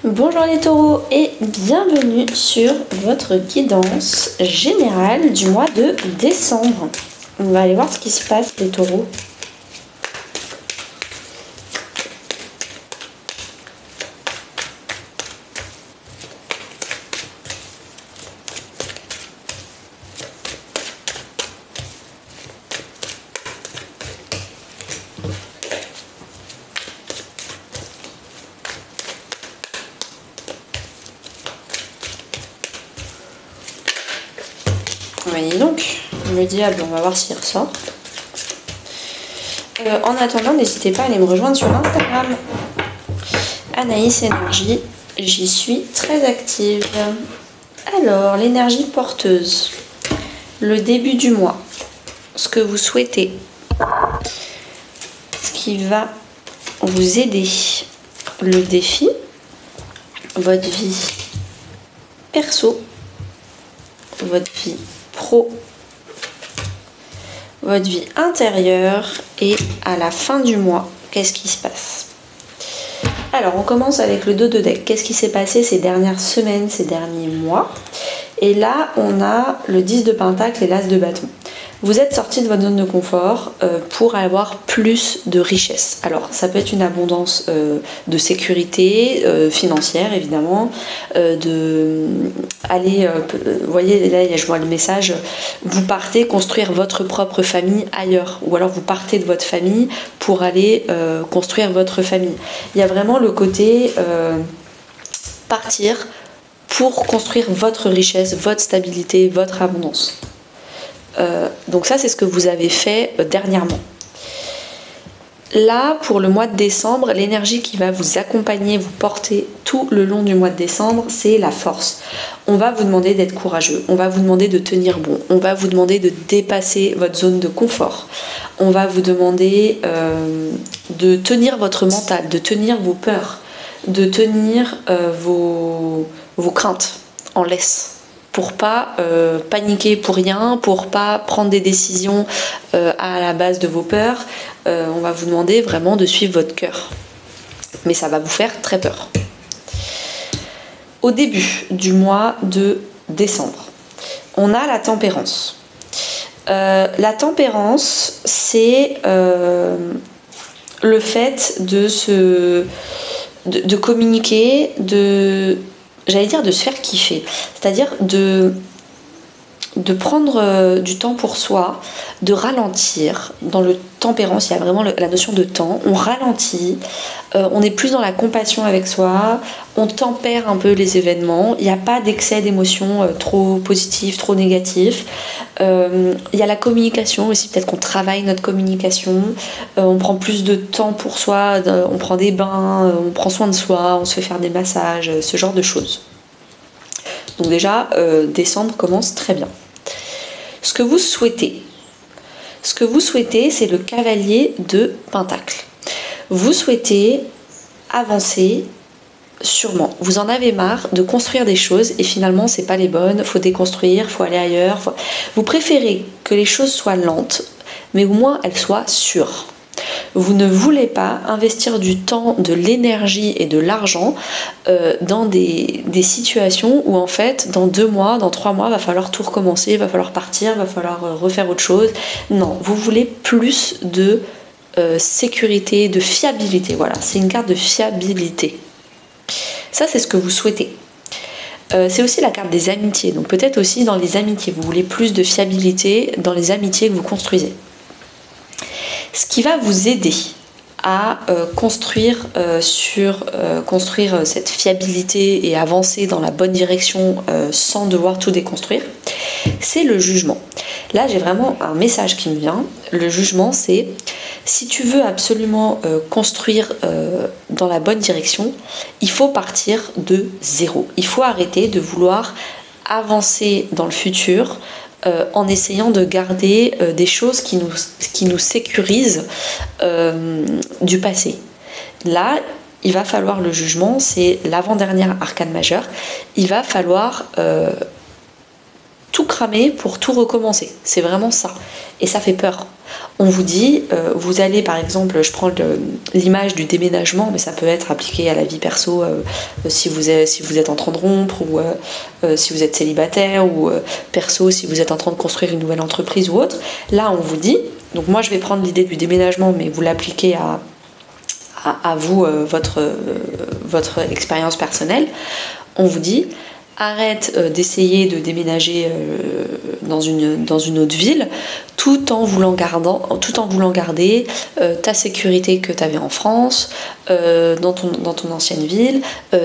Bonjour les taureaux et bienvenue sur votre guidance générale du mois de décembre. On va aller voir ce qui se passe les taureaux. Voyez donc, le diable, on va voir s'il ressort. En attendant, n'hésitez pas à aller me rejoindre sur Instagram. Anaïs Énergie, j'y suis très active. Alors, l'énergie porteuse, le début du mois, ce que vous souhaitez, ce qui va vous aider, le défi, votre vie perso, votre vie pro, votre vie intérieure et à la fin du mois, qu'est-ce qui se passe? Alors on commence avec le dos de deck. Qu'est-ce qui s'est passé ces dernières semaines, ces derniers mois? Et là on a le 10 de pentacle et l'as de bâton. Vous êtes sorti de votre zone de confort pour avoir plus de richesse. Alors ça peut être une abondance de sécurité financière évidemment, vous voyez là je vois le message, vous partez construire votre propre famille ailleurs, ou alors vous partez de votre famille pour aller construire votre famille. Il y a vraiment le côté partir pour construire votre richesse, votre stabilité, votre abondance. Donc ça c'est ce que vous avez fait dernièrement. Là pour le mois de décembre, l'énergie qui va vous accompagner, vous porter tout le long du mois de décembre, c'est la force. On va vous demander d'être courageux, on va vous demander de tenir bon, on va vous demander de dépasser votre zone de confort, on va vous demander de tenir votre mental, de tenir vos peurs, de tenir vos craintes en laisse. Pour pas paniquer pour rien, pour pas prendre des décisions à la base de vos peurs. On va vous demander vraiment de suivre votre cœur. Mais ça va vous faire très peur. Au début du mois de décembre, on a la tempérance. La tempérance, c'est le fait de communiquer, j'allais dire de se faire kiffer, c'est-à-dire de prendre du temps pour soi, de ralentir. Dans le tempérance, il y a vraiment la notion de temps. On ralentit, on est plus dans la compassion avec soi, on tempère un peu les événements. Il n'y a pas d'excès d'émotions trop positives, trop négatives. Il y a la communication aussi, peut-être qu'on travaille notre communication, on prend plus de temps pour soi, on prend des bains, on prend soin de soi, on se fait faire des massages, ce genre de choses. Donc déjà, décembre commence très bien. Ce que vous souhaitez, c'est le cavalier de pentacle. Vous souhaitez avancer sûrement. Vous en avez marre de construire des choses et finalement c'est pas les bonnes, faut déconstruire, faut aller ailleurs. Vous préférez que les choses soient lentes, mais au moins elles soient sûres. Vous ne voulez pas investir du temps, de l'énergie et de l'argent dans des situations où en fait dans 2 mois, dans 3 mois, va falloir tout recommencer, va falloir partir, va falloir refaire autre chose. Non, vous voulez plus de sécurité, de fiabilité. Voilà, c'est une carte de fiabilité. Ça, c'est ce que vous souhaitez. C'est aussi la carte des amitiés. Donc peut-être aussi dans les amitiés, vous voulez plus de fiabilité dans les amitiés que vous construisez. Ce qui va vous aider à construire cette fiabilité et avancer dans la bonne direction sans devoir tout déconstruire, c'est le jugement. Là, j'ai vraiment un message qui me vient. Le jugement, c'est si tu veux absolument construire dans la bonne direction, il faut partir de zéro. Il faut arrêter de vouloir avancer dans le futur en essayant de garder des choses qui nous sécurisent du passé. Là, il va falloir le jugement, c'est l'avant-dernière arcane majeure. Il va falloir tout cramer pour tout recommencer. C'est vraiment ça. Et ça fait peur. On vous dit, vous allez par exemple, je prends l'image du déménagement, mais ça peut être appliqué à la vie perso si vous êtes en train de rompre, ou si vous êtes célibataire, ou perso si vous êtes en train de construire une nouvelle entreprise ou autre. Là on vous dit, donc moi je vais prendre l'idée du déménagement, mais vous l'appliquez à vous, votre expérience personnelle. On vous dit, arrête d'essayer de déménager dans une autre ville, tout en voulant garder ta sécurité que tu avais en France, dans ton ancienne ville,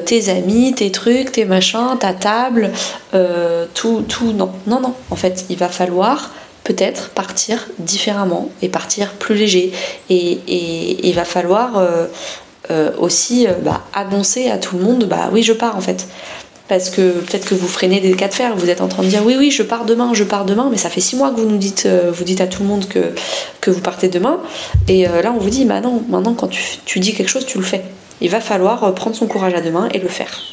tes amis, tes trucs, tes machins, ta table, tout. Non. En fait, il va falloir peut-être partir différemment et partir plus léger. Et il va falloir aussi annoncer à tout le monde, oui, je pars en fait. Parce que peut-être que vous freinez des cas de fer, vous êtes en train de dire oui, je pars demain, mais ça fait 6 mois que vous dites à tout le monde que vous partez demain. Et là, on vous dit, non, maintenant, quand tu dis quelque chose, tu le fais. Il va falloir prendre son courage à deux mains et le faire.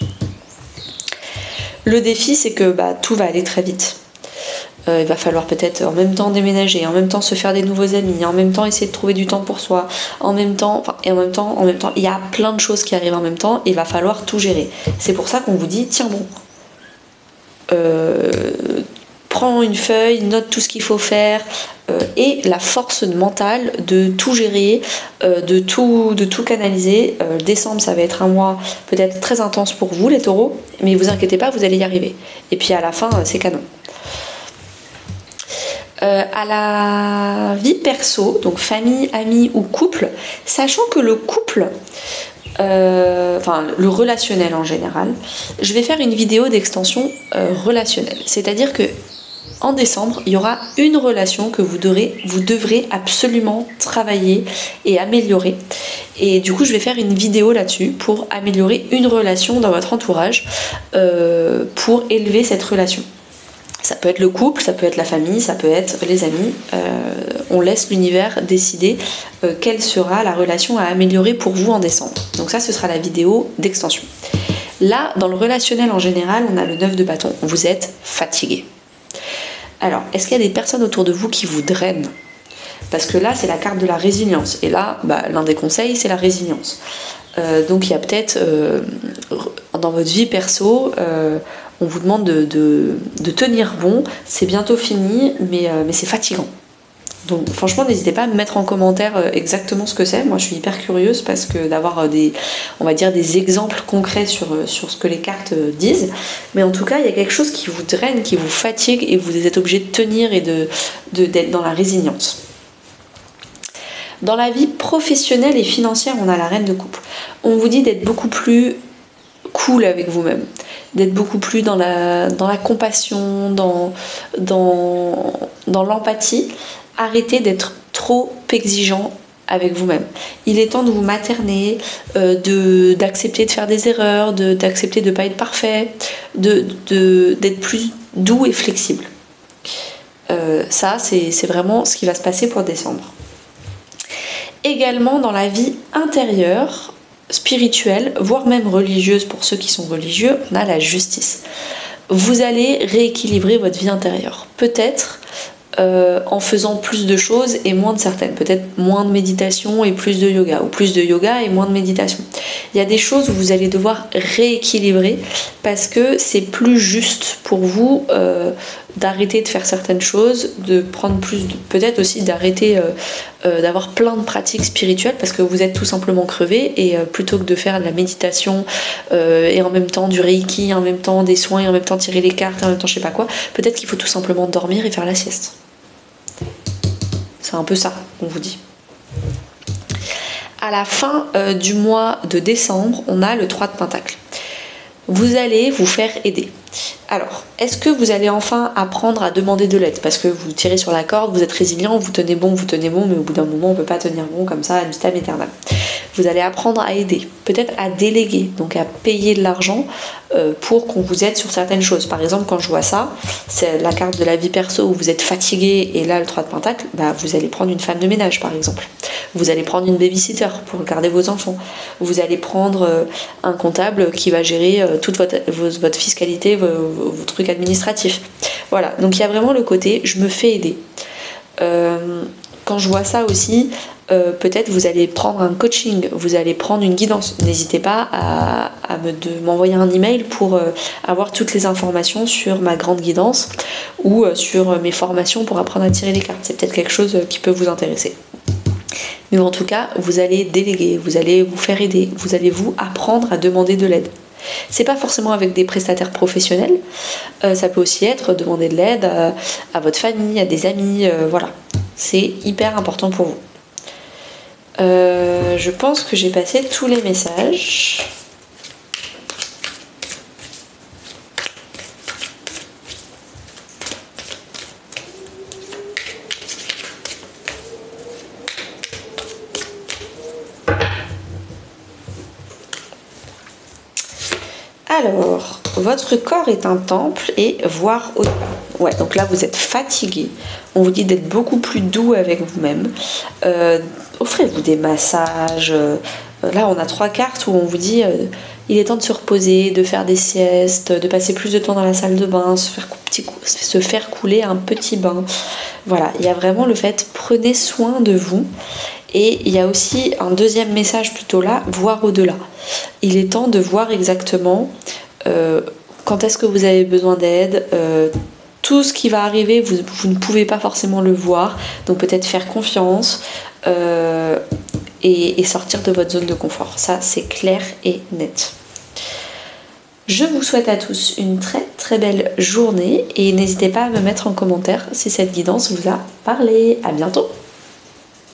Le défi, c'est que tout va aller très vite. Il va falloir peut-être en même temps déménager, en même temps se faire des nouveaux amis, en même temps essayer de trouver du temps pour soi, en même temps, il y a plein de choses qui arrivent en même temps, et il va falloir tout gérer. C'est pour ça qu'on vous dit, tiens bon, prends une feuille, note tout ce qu'il faut faire, et la force mentale de tout gérer, de tout canaliser. Décembre, ça va être un mois peut-être très intense pour vous les taureaux, mais vous inquiétez pas, vous allez y arriver. Et puis à la fin, c'est canon. À la vie perso, donc famille, amis ou couple, sachant que le couple, le relationnel en général, je vais faire une vidéo d'extension relationnelle. C'est-à-dire que en décembre, il y aura une relation que vous devrez absolument travailler et améliorer. Et du coup, je vais faire une vidéo là-dessus pour améliorer une relation dans votre entourage, pour élever cette relation. Ça peut être le couple, ça peut être la famille, ça peut être les amis. On laisse l'univers décider quelle sera la relation à améliorer pour vous en décembre. Donc ça, ce sera la vidéo d'extension. Là, dans le relationnel en général, on a le 9 de bâton. Vous êtes fatigué. Alors, est-ce qu'il y a des personnes autour de vous qui vous drainent ? Parce que là, c'est la carte de la résilience. Et là, l'un des conseils, c'est la résilience. Donc il y a peut-être, dans votre vie perso, on vous demande de tenir bon, c'est bientôt fini, mais c'est fatigant. Donc franchement, n'hésitez pas à me mettre en commentaire exactement ce que c'est. Moi, je suis hyper curieuse parce que d'avoir des exemples concrets sur ce que les cartes disent. Mais en tout cas, il y a quelque chose qui vous draine, qui vous fatigue, et vous êtes obligé de tenir et d'être dans la résilience. Dans la vie professionnelle et financière, on a la reine de coupe. On vous dit d'être beaucoup plus cool avec vous-même, d'être beaucoup plus dans la compassion, dans l'empathie. Arrêtez d'être trop exigeant avec vous-même. Il est temps de vous materner, d'accepter de faire des erreurs, d'accepter de ne pas être parfait, d'être plus doux et flexible. Ça, c'est vraiment ce qui va se passer pour décembre. Également dans la vie intérieure, spirituelle, voire même religieuse pour ceux qui sont religieux, on a la justice. Vous allez rééquilibrer votre vie intérieure. Peut-être en faisant plus de choses et moins de certaines. Peut-être moins de méditation et plus de yoga, ou plus de yoga et moins de méditation. Il y a des choses où vous allez devoir rééquilibrer parce que c'est plus juste pour vous d'arrêter de faire certaines choses, de prendre plus peut-être aussi d'arrêter d'avoir plein de pratiques spirituelles parce que vous êtes tout simplement crevé, et plutôt que de faire de la méditation et en même temps du reiki, en même temps des soins, et en même temps tirer les cartes, et en même temps je sais pas quoi, peut-être qu'il faut tout simplement dormir et faire la sieste. C'est un peu ça qu'on vous dit. À la fin du mois de décembre, on a le 3 de Pentacle. Vous allez vous faire aider. Alors, est-ce que vous allez enfin apprendre à demander de l'aide ? Parce que vous tirez sur la corde, vous êtes résilient, vous tenez bon, mais au bout d'un moment, on ne peut pas tenir bon comme ça, ad vitam aeternam. Vous allez apprendre à aider, peut-être à déléguer, donc à payer de l'argent pour qu'on vous aide sur certaines choses. Par exemple, quand je vois ça, c'est la carte de la vie perso où vous êtes fatigué, et là, le 3 de Pentacle, vous allez prendre une femme de ménage, par exemple. Vous allez prendre une babysitter pour garder vos enfants. Vous allez prendre un comptable qui va gérer toute votre fiscalité, vos trucs administratifs. Voilà, donc il y a vraiment le côté je me fais aider. Quand je vois ça aussi, peut-être vous allez prendre un coaching, vous allez prendre une guidance. N'hésitez pas à m'envoyer un email pour avoir toutes les informations sur ma grande guidance ou sur mes formations pour apprendre à tirer les cartes. C'est peut-être quelque chose qui peut vous intéresser. Mais en tout cas, vous allez déléguer, vous allez vous faire aider, vous allez vous apprendre à demander de l'aide. C'est pas forcément avec des prestataires professionnels, ça peut aussi être demander de l'aide à votre famille, à des amis, voilà. C'est hyper important pour vous. Je pense que j'ai passé tous les messages. Alors, votre corps est un temple et voir au-delà. Ouais, donc là vous êtes fatigué. On vous dit d'être beaucoup plus doux avec vous-même. Offrez-vous des massages. Là, on a 3 cartes où on vous dit il est temps de se reposer, de faire des siestes, de passer plus de temps dans la salle de bain, se faire couler un petit bain. Voilà, il y a vraiment le fait prenez soin de vous. Et il y a aussi un deuxième message plutôt là, voir au-delà. Il est temps de voir exactement quand est-ce que vous avez besoin d'aide, tout ce qui va arriver, vous ne pouvez pas forcément le voir, donc peut-être faire confiance et sortir de votre zone de confort. Ça, c'est clair et net. Je vous souhaite à tous une très très belle journée et n'hésitez pas à me mettre en commentaire si cette guidance vous a parlé. À bientôt!